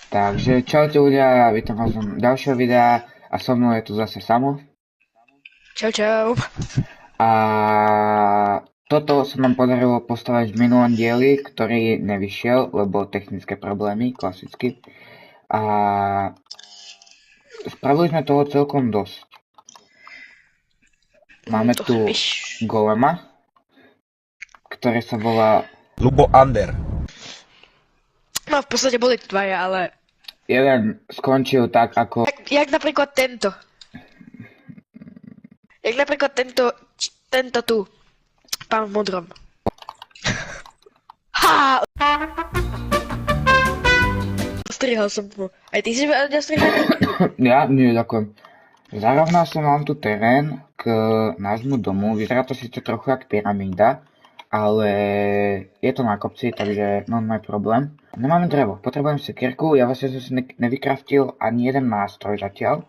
Takže čaute ľudia, vítam vás v ďalšieho videa a so mnou je tu zase Samo. Čau, čau. A toto sa nám podarilo postaviť v minulom dieli, ktorý nevyšiel, lebo technické problémy, klasicky. A spravili sme toho celkom dosť. Máme To tu víš. golema, ktorý sa volá... Lubo Under. No v podstate boli dvaja, ale... Jeden skončil tak ako... Jak napríklad tento. Jak napríklad tento tu. Pán v modrom. Ha! Ostrihal som mu. Aj ty si ostrihaný? Ja? Nie, ďakujem. Zarovnal som vám tu terén k nášmu domu. Vyzerá to síce trochu jak pyramída, ale je to na kopci, takže máme problém. Nemáme drevo, potrebujem sekierku, ja vlastne som si nevykraftil ani jeden nástroj zatiaľ.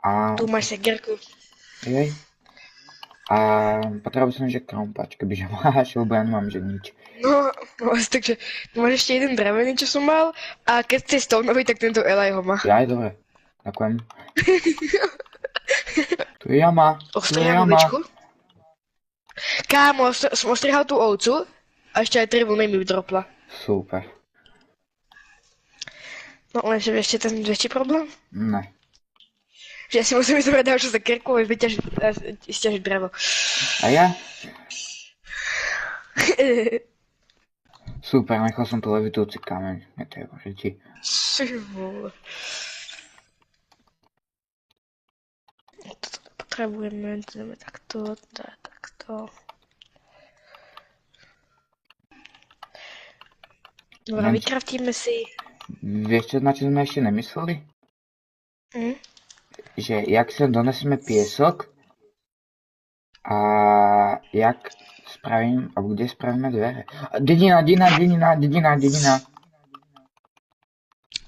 A... Tu máš sekierku. Jej. A potreboval som, že krompač, kebyže máš, lebo ja nemám, že nič. No, takže máš ešte jeden drevený, čo som mal, a keď ste stonový, tak tento Eli ho má. Ja, dobre. Ďakujem. Tu je jama. Tu je Ostrihal jama. ovečku. Kámo, som ostrihal tú ovcu a ešte aj 3 vlny mi dropla. Super. No lenže ešte ten väčší problém? Ne. Že ja si musím ísť zobrať ďalšiu sekierku a stiažiť drevo. A ja? Super, nechal som tu levitujúci kameň. Netreba, že ti. Toto potrebujeme, ideme takto, takto. Dobre, vykraftíme si... Vieš čo, na čo sme ešte nemysleli? Hm? Že jak sem donesieme piesok a jak spravím, alebo kde spravíme dvere. Dedina.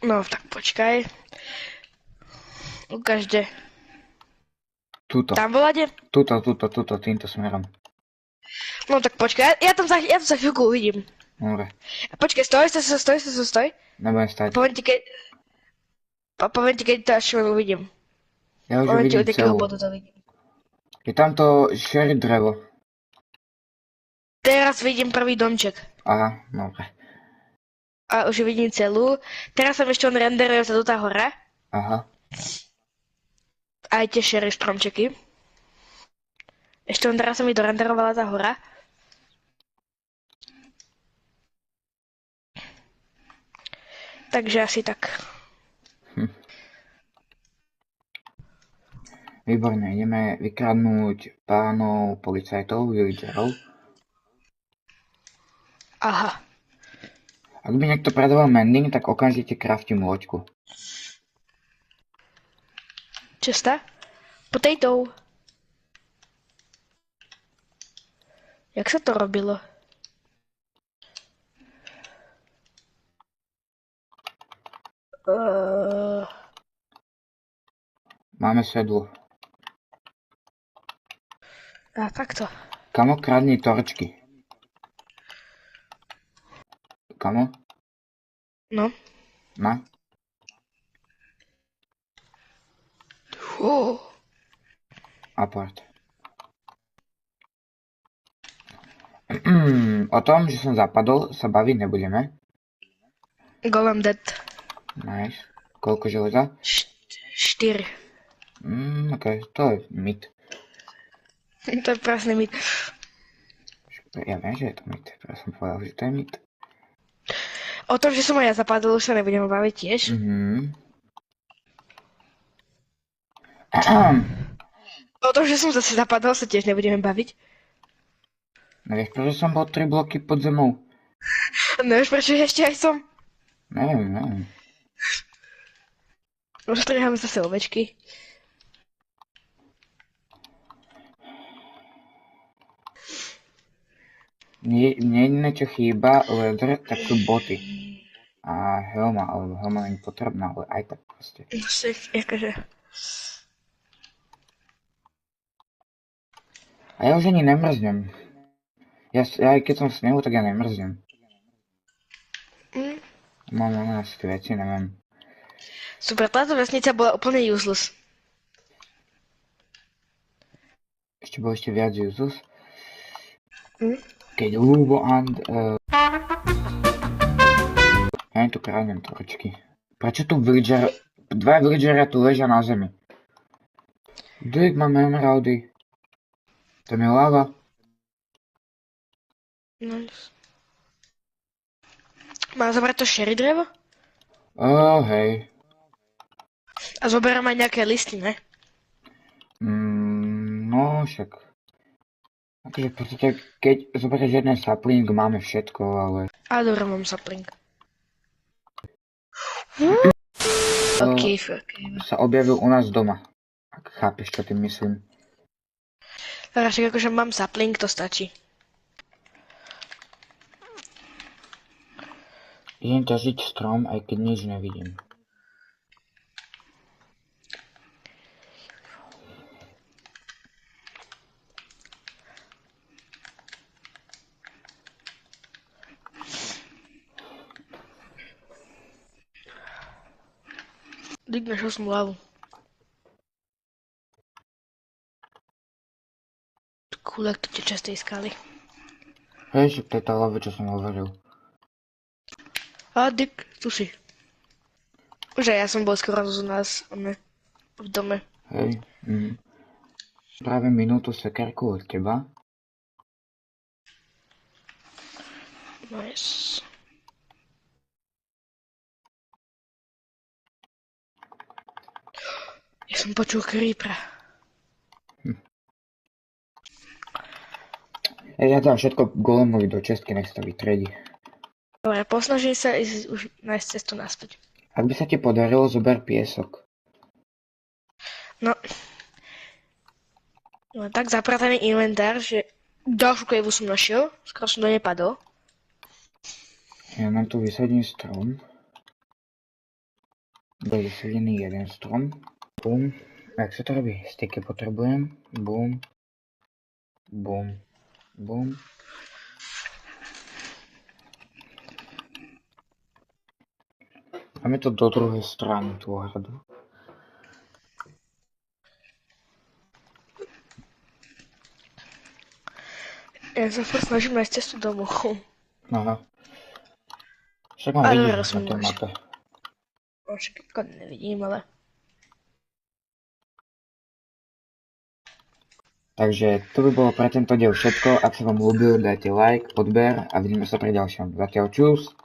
No, tak počkaj. Ukáž, kde. Tuto, Tam volade? tuto, týmto smerom. No tak počkaj, ja tam za chvíľku uvidím. Dobre, Počkaj, stoj. nebudem stať. Poviem ti, keď to až uvidím. Ja už Poviem ti, vidím od jakého celú. bodu to vidím. Je tamto šerí drevo. Teraz vidím prvý domček. Aha, dobre. A už ju vidím celú. Teraz som ešte on renderuje sa do tá hora. Aha. Aj tie šery stromčeky. Ešte on teraz sa mi dorenderovala tá hora. Takže asi tak. Výborne, ideme vykradnúť pánov policajtov, villagerov. Aha. Ak by niekto predoval mending, tak okamžite kraftím loďku. Česta? Potato. Jak sa to robilo? Máme sedlo. A takto. Kamo, kradni torčky. Kamo? No. Na? Aport. O tom, že som zapadol, sa baviť nebudeme. Golem dead. Nice. Koľko železa? 4. Ok, to je mit. To je prasný mit. Ja viem, že je to mit. Ja som povedal, že to je mit. O tom, že som aj ja zapadol, už sa nebudeme baviť tiež. O tom, že som zase zapadol, sa tiež nebudeme baviť. Nevieš, prečo som bol 3 bloky pod zemou? Nevieš, prečo ešte aj som? Neviem. Roztrháme zase ovečky. Mne jediné, čo chýba, leather, tak sú boty. A helma, alebo helma není potrebná, ale aj tak proste. No však, akože... A ja už ani nemrznem. Ja aj keď som v snehu, tak ja nemrznem. Mám asi tie veci, neviem. Super, táto vesnica bola úplne useless. Ešte bol ešte viac useless. Hm? Keď Lubo and... Ja tu kráňam tročky. Prečo tu villager... Dva villageria tu ležia na zemi. Dík, máme emeraldy. Tam je lava. Nice. Mám zobrať to sherry drevo? Hej. A zoberám aj nejaké listy, ne? No však. Akože v podstate, keď zoberieš jeden sapling, máme všetko, ale... A dobre, mám sapling. OK. Sa objavil u nás doma. Ak chápeš, čo tým myslím. Dobre, však akože mám sapling, to stačí. Idem ťažiť strom, aj keď nič nevidím. Dík, našiel som lavu. Kulek tu teče z tej skaly. Hej, že to je tá lava, čo som hovoril. A dík, tu si. Už aj ja som bol skoro u nás, v dome. Hej. Práve minútu sekerku od teba. Nice. Ja som počul creepera. Ja dám všetko golemovi do čestky, nech sa to vytredí. Dobre, posnažím sa ísť už nájsť cestu naspäť. Ak by sa ti podarilo, zober piesok. No tak zaprataný inventár, že ďalšiu kejvu som našiel, skoro som do nej padol. Ja mám tu vysadený strom. Bol vysadený jeden strom. Bum. Jak sa to robí? Sticky potrebujem. Bum. Bum. Bum. Máme to do druhej strany tú hradu. Ja sa furt snažím nájsť cestu domov. Aha. Však mám Ale vidieť raz na som tej našiel. mape. Však nevidím, ale... Takže to by bolo pre tento diel všetko. Ak sa vám ľúbil, dajte like, odber a vidíme sa pri ďalšom. Zatiaľ čus.